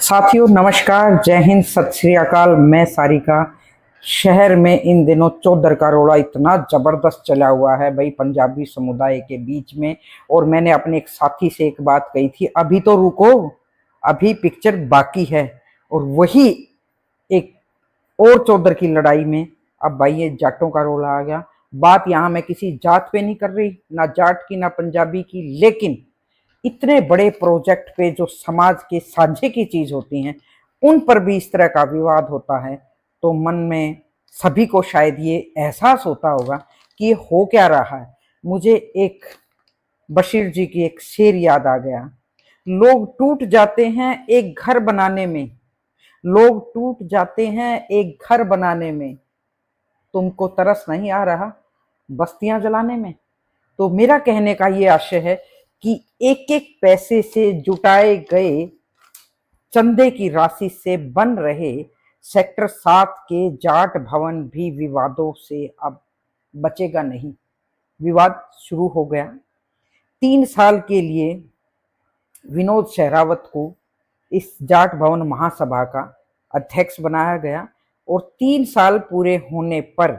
साथियों नमस्कार, जय हिंद, सत श्री अकाल। मैं सारिका। शहर में इन दिनों चौधर का रोड़ा इतना जबरदस्त चला हुआ है भाई पंजाबी समुदाय के बीच में। और मैंने अपने एक साथी से एक बात कही थी, अभी तो रुको, अभी पिक्चर बाकी है। और वही एक और चौधर की लड़ाई में अब भाई ये जाटों का रोला आ गया। बात यहाँ मैं किसी जात पे नहीं कर रही, ना जाट की ना पंजाबी की, लेकिन इतने बड़े प्रोजेक्ट पे जो समाज के साझे की चीज होती हैं उन पर भी इस तरह का विवाद होता है, तो मन में सभी को शायद ये एहसास होता होगा कि ये हो क्या रहा है। मुझे एक बशीर जी की एक शेर याद आ गया, लोग टूट जाते हैं एक घर बनाने में, लोग टूट जाते हैं एक घर बनाने में, तुमको तरस नहीं आ रहा बस्तियां जलाने में। तो मेरा कहने का ये आशय है कि एक एक पैसे से जुटाए गए चंदे की राशि से बन रहे सेक्टर 7 के जाट भवन भी विवादों से अब बचेगा नहीं। विवाद शुरू हो गया। 3 साल के लिए विनोद सहरावत को इस जाट भवन महासभा का अध्यक्ष बनाया गया और 3 साल पूरे होने पर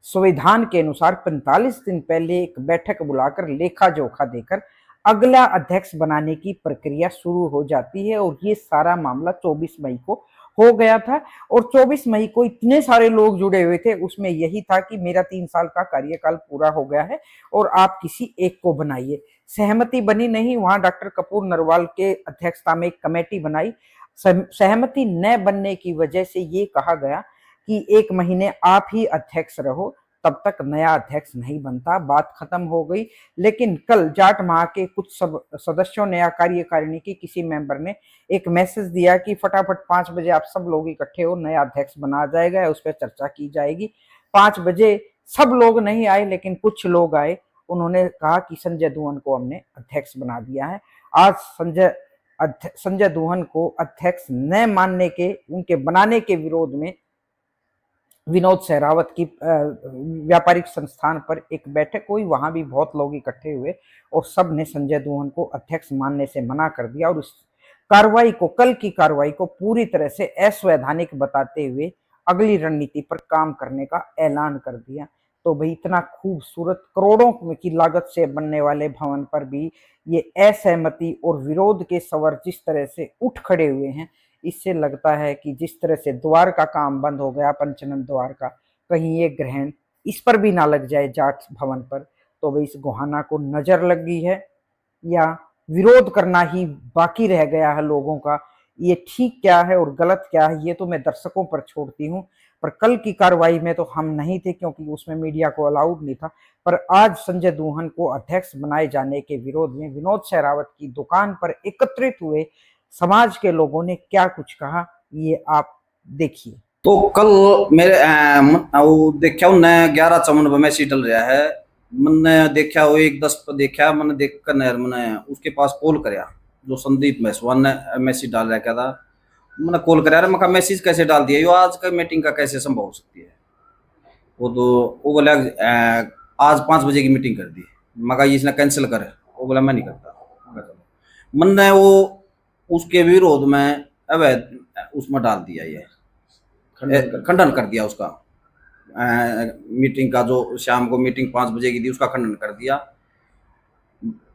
संविधान के अनुसार 45 दिन पहले एक बैठक बुलाकर लेखा जोखा देकर अगला अध्यक्ष बनाने की प्रक्रिया शुरू हो जाती है। और ये सारा मामला 24 मई को हो गया था। और 24 मई को इतने सारे लोग जुड़े हुए थे, उसमें यही था कि मेरा 3 साल का कार्यकाल पूरा हो गया है और आप किसी एक को बनाइए। सहमति बनी नहीं, वहां डॉक्टर कपूर नरवाल के अध्यक्षता में एक कमेटी बनाई। सहमति न बनने की वजह से ये कहा गया कि 1 महीने आप ही अध्यक्ष रहो, तब तक नया अध्यक्ष नहीं बनता। बात खत्म हो गई। लेकिन कल जाट महा के कुछ सदस्यों ने या कार्यकारिणी की किसी मेंबर ने एक मैसेज दिया कि फटाफट 5 बजे आप सब लोग इकट्ठे हो, नया अध्यक्ष बना जाएगा, उस पर चर्चा की जाएगी। 5 बजे सब लोग नहीं आए, लेकिन कुछ लोग आए। उन्होंने कहा कि संजय दुहन को हमने अध्यक्ष बना दिया है। आज संजय दुहन को अध्यक्ष न मानने के, उनके बनाने के विरोध में विनोद सहरावत की व्यापारिक संस्थान पर एक बैठक हुई। वहां भी बहुत लोग इकट्ठे हुए और सब ने संजय दुहन को अध्यक्ष मानने से मना कर दिया और उस कार्रवाई को, कल की कार्रवाई को पूरी तरह से असंवैधानिक बताते हुए अगली रणनीति पर काम करने का ऐलान कर दिया। तो भाई इतना खूबसूरत करोड़ों की लागत से बनने वाले भवन पर भी ये असहमति और विरोध के स्वर जिस तरह से उठ खड़े हुए हैं, इससे लगता है कि जिस तरह से द्वार का काम बंद हो गया, पंचनन द्वार का, कहीं ये ग्रहण इस पर भी ना लग जाए जाट भवन पर। तो भाई इस गोहाना को नजर लग गई है या विरोध करना ही बाकी रह गया है लोगों का। ये ठीक क्या है और गलत क्या है, ये तो मैं दर्शकों पर छोड़ती हूँ। पर कल की कार्रवाई में तो हम नहीं थे क्योंकि उसमें मीडिया को अलाउड नहीं था। पर आज संजय दुहन को अध्यक्ष बनाए जाने के विरोध में विनोद सहरावत की दुकान पर एकत्रित हुए समाज के लोगों ने क्या कुछ कहा, ये आप देखिए। तो कल मेरे वो देखा उन्हें 11 चमन में मैसेज डल रहा है। मैंने देखा वो 1:10 पर देखा, मैंने देख कर मैंने उसके पास कॉल कराया, जो संदीप मैसवान ने मैसेज डाल रखा था। मैंने कॉल कराया, मैं कहा मैसेज कैसे डाल दिया, यो आज का मीटिंग का कैसे संभव हो सकती है। वो तो वो बोला आज 5 बजे की मीटिंग कर दी। मैं कहा इसने कैंसिल कर, वो बोला मैं नहीं करता। मैंने वो उसके विरोध में अवैध उसमें डाल दिया, ये खंडन कर दिया उसका। मीटिंग का जो शाम को मीटिंग 5 बजे की थी उसका खंडन कर दिया।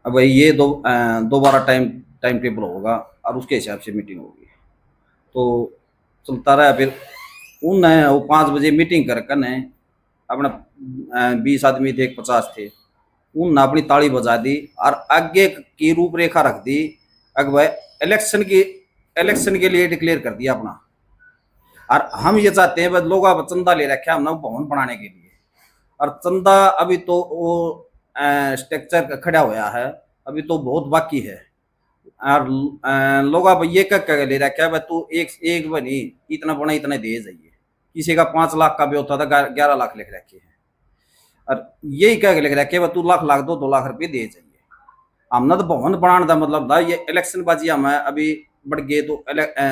अब ये दोबारा टाइम टेबल होगा और उसके हिसाब से मीटिंग होगी। तो चलता रहा। फिर उन वो 5 बजे मीटिंग कर अपना 20 आदमी थे, 50 थे, उन अपनी ताली बजा दी और आगे की रूपरेखा रख दी। अगर इलेक्शन के लिए डिक्लेयर कर दिया अपना। और हम ये चाहते हैं, लोग अब चंदा ले रखे हमने भवन बनाने के लिए, और चंदा अभी तो वो स्ट्रक्चर खड़ा हुआ है, अभी तो बहुत बाकी है। और लोग अब ये क्या ले रखा है, तू एक बनी इतना बना इतना दे जाइए। किसी का 5 लाख का भी होता था, 11 लाख लिख रखे हैं। और यही क्या लिख रखे है, तू लाख 2 लाख रुपये दे जाइए। हमने तो भवन बनाने का मतलब था, ये इलेक्शन बाजी हमें अभी बढ़ गए तो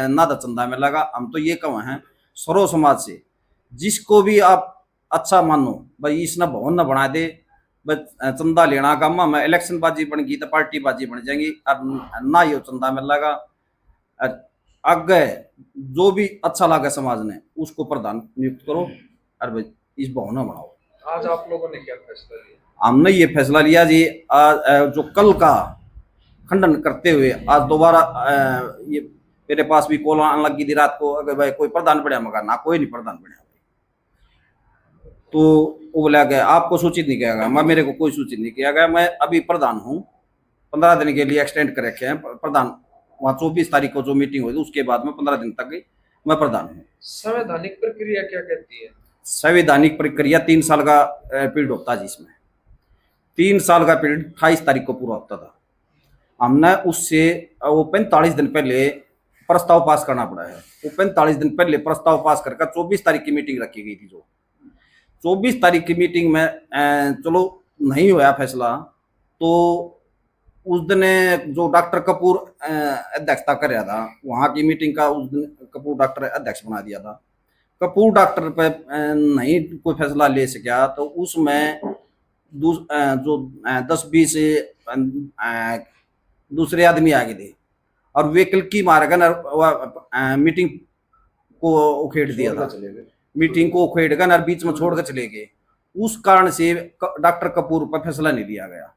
ना तो चंदा में लगा। हम तो ये कहें हैं सरो समाज से, जिसको भी आप अच्छा मानो भाई इसने भवन न बना दे, चंदा लेना काम में इलेक्शन बाजी बन गई तो पार्टी बाजी बन जाएंगी। और ना ये चंदा में लगा। आगे जो भी अच्छा लगे समाज ने उसको प्रधान नियुक्त करो और भाई इस भवन में बनाओ। आज आप लोगों ने क्या फैसला लिया? हमने ये फैसला लिया जी, आज जो कल का खंडन करते हुए आज दोबारा ये मेरे पास भी कॉल आने लगी थी रात को, अगर भाई कोई प्रधान बढ़िया, मगर ना कोई नहीं प्रधान बढ़िया। तो वो बोला गया आपको सूचित नहीं किया गया, मैं मेरे को कोई सूचित नहीं किया गया, मैं अभी प्रधान हूँ, 15 दिन के लिए एक्सटेंड कर रखे हैं प्रधान। वहाँ 24 तारीख को जो मीटिंग हुई उसके बाद में 15 दिन तक मैं प्रधान हूँ। संवैधानिक प्रक्रिया क्या कहती है? संवैधानिक प्रक्रिया 3 साल का पीरियड होता है, जिसमें 3 साल का पीरियड 28 तारीख को पूरा होता था। हमने उससे वो 45 दिन पहले प्रस्ताव पास करना पड़ा है। वो 45 दिन पहले प्रस्ताव पास करके 24 तारीख की मीटिंग रखी गई थी। जो 24 तारीख की मीटिंग में चलो नहीं हुआ फैसला, तो उस दिन जो डॉक्टर कपूर अध्यक्षता कर रहा था वहाँ की मीटिंग का, उस दिन कपूर डॉक्टर अध्यक्ष बना दिया था। कपूर डॉक्टर पे नहीं कोई फैसला ले सका, तो उसमें जो 10-20 दूसरे आदमी आ गए थे और वे की मारकर मीटिंग को उखेड़ दिया था, मीटिंग को उखेड़ कर और बीच में छोड़ कर चले गए। उस कारण से डॉक्टर कपूर पर फैसला नहीं लिया गया।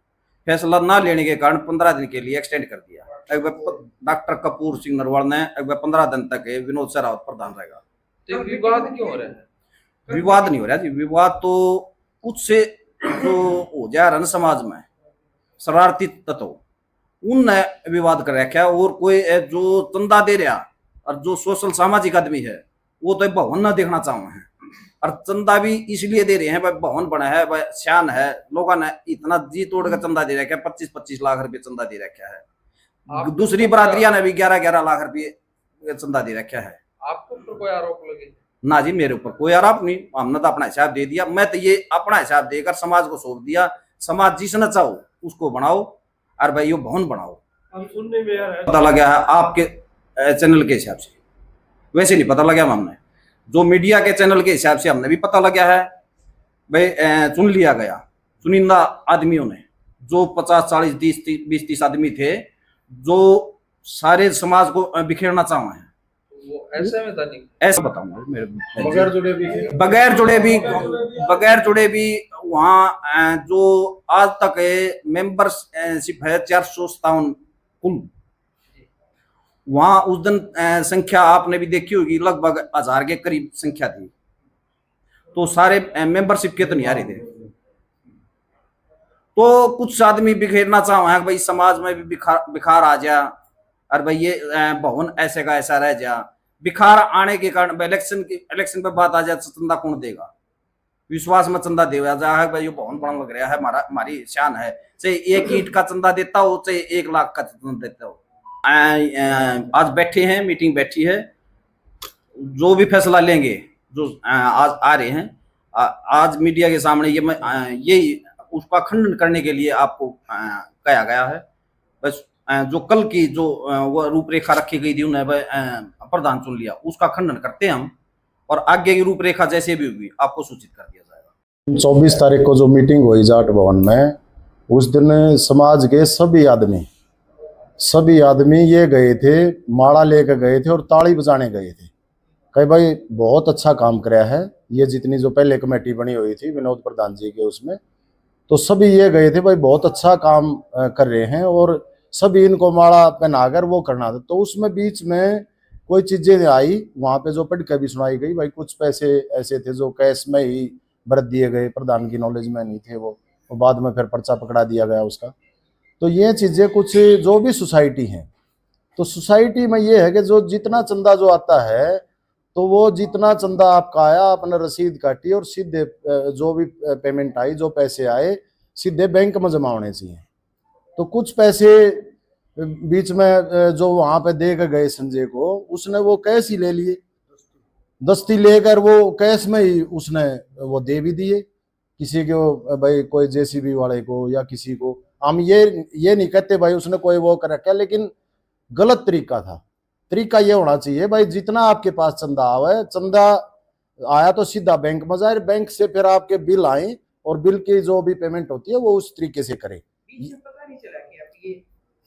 फैसला ना लेने के कारण 15 दिन के लिए एक्सटेंड कर दिया। डॉक्टर कपूर सिंह नरवाल ने 15 दिन तक विनोद शेरावत प्रधान रहेगा। तो विवाद क्यों हो रहा है? विवाद नहीं हो रहा जी, विवाद तो उससे जो हो जा रहा ना समाज में शरारती तत्व, उनने विवाद कर रखा। और कोई जो चंदा दे रहा और जो सोशल सामाजिक आदमी है वो तो भवन ना देखना चाहते हैं, और चंदा भी इसलिए दे रहे हैं भाई भवन बना है, भाई शान है, लोगों ने इतना जी तोड़ कर चंदा दे रखा है, 25-25 लाख रुपए चंदा दे रखा है। दूसरी बरादरियां ने भी 11-11 लाख रुपये चंदा दे रखा है। आपको ऊपर कोई आरोप लगे? ना जी, मेरे ऊपर कोई आरोप नहीं, हमने तो अपना हिसाब दे दिया। मैं तो ये अपना हिसाब देकर समाज को सौंप दिया, समाज जिसने चाहो उसको बनाओ और भाई ये भवन बनाओ। हम सुनने में यार पता लगा है आपके चैनल के हिसाब से, वैसे नहीं पता लगा हमने, जो मीडिया के चैनल के हिसाब से हमने भी पता लगा है भाई चुन लिया गया चुनिंदा आदमियों ने, जो 50-40-20-30 आदमी थे जो सारे समाज को बिखेरना चाहे हैं। वो असंवैधानिक, ऐसा बताऊंगा मेरे बगैर जुड़े भी थे? बगैर जुड़े भी वहाँ जो आज तक मेंबरशिप है 457 कुल, वहाँ उस दिन संख्या आपने भी देखी होगी, लगभग 1000 के करीब संख्या थी। तो सारे मेंबरशिप के तो नहीं आ रहे थे। तो कुछ आदमी बिखेरना चाहे भाई समाज में भी बिखार आ जा और भाई ये भवन ऐसे का ऐसा रह जा। बिखार आने के कारण इलेक्शन पे बात आ जाए तो चंदा कौन देगा? विश्वास में चंदा देगा जा है भाई ये भवन बना लग रहा है, हमारी शान है, चाहे 1 ईंट का चंदा देता हो चाहे 1 लाख का चंदा देता हो। आज बैठे हैं, मीटिंग बैठी है, जो भी फैसला लेंगे जो आज आ रहे हैं, आज मीडिया के सामने ये उसका खंडन करने के लिए आपको कहा गया है। बस जो कल की जो वो रूपरेखा रखी गई थी उन्हें प्रधान चुन लिया, उसका खंडन करते हैं हम, और आगे की रूपरेखा जैसे भी होगी आपको सूचित कर दिया जाएगा। 24 तारीख को जो मीटिंग हुई जाट भवन में, उस दिन समाज के सभी आदमी ये गए थे, माला लेकर गए थे और ताली बजाने गए थे। कहीं भाई बहुत अच्छा काम कराया है ये, जितनी जो पहले कमेटी बनी हुई थी विनोद प्रधान जी के, उसमें तो सभी ये गए थे भाई बहुत अच्छा काम कर रहे हैं और सभी इनको माला पहनाकर वो करना था। तो उसमें बीच में कोई चीजें आई, वहां पे जो पढ़ के भी सुनाई गई भाई, कुछ पैसे ऐसे थे जो कैश में ही भर दिए गए, प्रधान की नॉलेज में नहीं थे वो बाद में फिर पर्चा पकड़ा दिया गया उसका। तो ये चीजें कुछ जो भी सोसाइटी है, तो सोसाइटी में ये है कि जो जितना चंदा जो आता है तो वो जितना चंदा आपका आया आपने रसीद काटी और सीधे जो भी पेमेंट आई, जो पैसे आए सीधे बैंक में जमा होने चाहिए। तो कुछ पैसे बीच में जो वहां पे दे के गए संजय को, उसने वो कैश ही ले लिए, दस्ती लेकर वो कैश में ही उसने वो दे भी दिए किसी को, भाई कोई जेसीबी वाले को या किसी को। हम ये नहीं कहते भाई उसने कोई वो कर रखा, लेकिन गलत तरीका था। तरीका ये होना चाहिए भाई जितना आपके पास चंदा आवे, चंदा आया तो सीधा बैंक में जाए, बैंक से फिर आपके बिल आए और बिल की जो भी पेमेंट होती है वो उस तरीके से करे। पता नहीं चला कि अब ये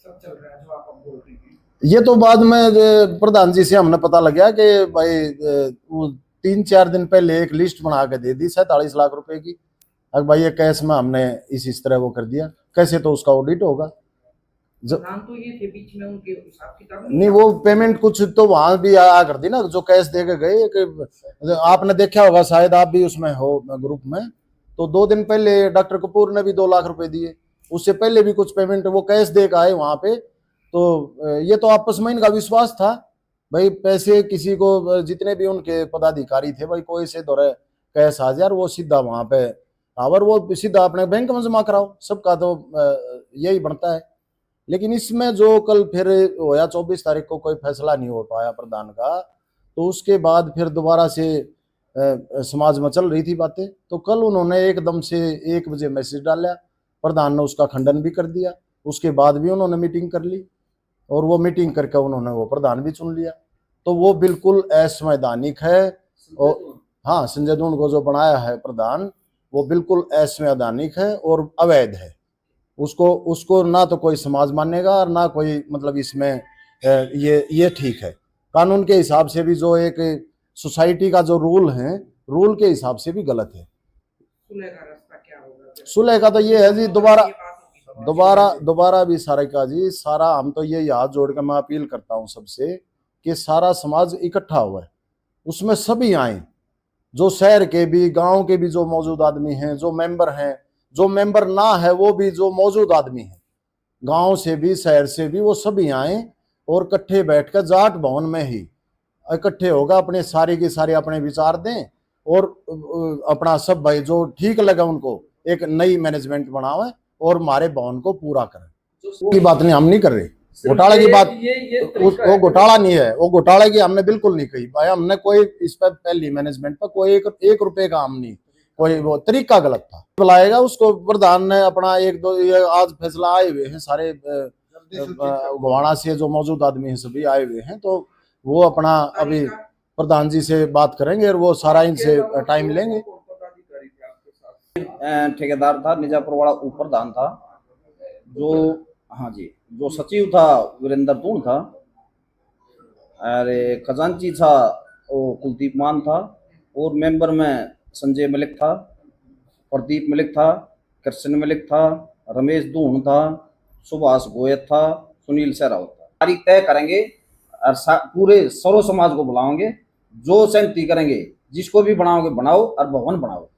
सब चल रहा है जो आप बोल रहे हैं। ये तो बाद में प्रधान जी से हमने पता लगा कि भाई वो 3-4 दिन पहले एक लिस्ट बना के दे दी 47 लाख रुपए की। अब भाई ये कैश में हमने इस तरह वो कर दिया, कैसे तो उसका ऑडिट होगा। प्लान तो ये थे बीच में उनके हिसाब किताब नहीं वो पेमेंट कुछ तो वहां भी आ कर दी ना, जो कैश दे के गए कि आपने देखा होगा, शायद आप भी उसमें हो ग्रुप में, तो 2 दिन पहले डॉक्टर कपूर ने भी 2 लाख रुपए दिए, उससे पहले भी कुछ पेमेंट वो कैश दे के आए वहां पे। तो ये तो आपस में इनका विश्वास था भाई, पैसे किसी को जितने भी उनके पदाधिकारी थे भाई, कोई से दौरे कैश आ जाए वो सीधा वहां पे और वो सीधा अपने बैंक में जमा कराओ, सबका तो यही बनता है। लेकिन इसमें जो कल फिर होया 24 तारीख को कोई फैसला नहीं हो पाया प्रधान का, तो उसके बाद फिर दोबारा से समाज में चल रही थी बातें, तो कल उन्होंने एकदम से 1 बजे मैसेज डाला, प्रधान ने उसका खंडन भी कर दिया। उसके बाद भी उन्होंने मीटिंग कर ली और वो मीटिंग करके उन्होंने वो प्रधान भी चुन लिया। तो वो बिल्कुल असंवैधानिक है। और हाँ, संजय दून को जो बनाया है प्रधान, वो बिल्कुल असंवैधानिक है और अवैध है। उसको ना तो कोई समाज मानेगा और ना कोई मतलब इसमें ये ठीक है। कानून के हिसाब से भी जो एक सोसाइटी का जो रूल है, रूल के हिसाब से भी गलत है। सुलह का रास्ता क्या होगा? सुलह का तो ये है जी, दोबारा भी सारा का जी, सारा हम तो ये हाथ जोड़ के मैं अपील करता हूँ सबसे कि सारा समाज इकट्ठा हुआ है, उसमें सभी आए, जो शहर के भी गांव के भी जो मौजूद आदमी हैं, जो मेंबर हैं, जो मेंबर ना है वो भी जो मौजूद आदमी हैं, गांव से भी शहर से भी, वो सभी आए और इकट्ठे बैठकर जाट भवन में ही इकट्ठे होगा, अपने सारे के सारे अपने विचार दें और अपना सब भाई जो ठीक लगा उनको एक नई मैनेजमेंट बनावे और हमारे भवन को पूरा करें। की बात नहीं, हम नहीं कर रहे घोटाले की बात, वो घोटाला नहीं है, वो घोटाले की हमने बिल्कुल नहीं कही भाई। हमने कोई इस पर पहली मैनेजमेंट पर कोई एक रुपए का हम नहीं, कोई वो तरीका गलत था। बुलाएगा उसको प्रधान ने अपना 1-2 आज फैसला आए हुए हैं, सारे गोवाड़ा से जो मौजूद आदमी हैं सभी आए हुए हैं, तो वो अपना अभी प्रधान जी से बात करेंगे और वो सारा इनसे टाइम लेंगे। ठेकेदार था निजापुर वाला प्रधान था, जो हाँ जी, जो सचिव था वीरेंद्र दून था, अरे खजांची था वो कुलदीप मान था, और मेंबर में संजय मलिक था, प्रदीप मलिक था, कृष्ण मलिक था, रमेश दून था, सुभाष गोयत था, सुनील सहरावत था। तारीख तय करेंगे और पूरे सर्व समाज को बुलाओगे, जो सहमति करेंगे, जिसको भी बनाओगे बनाओ और भवन बनाओ।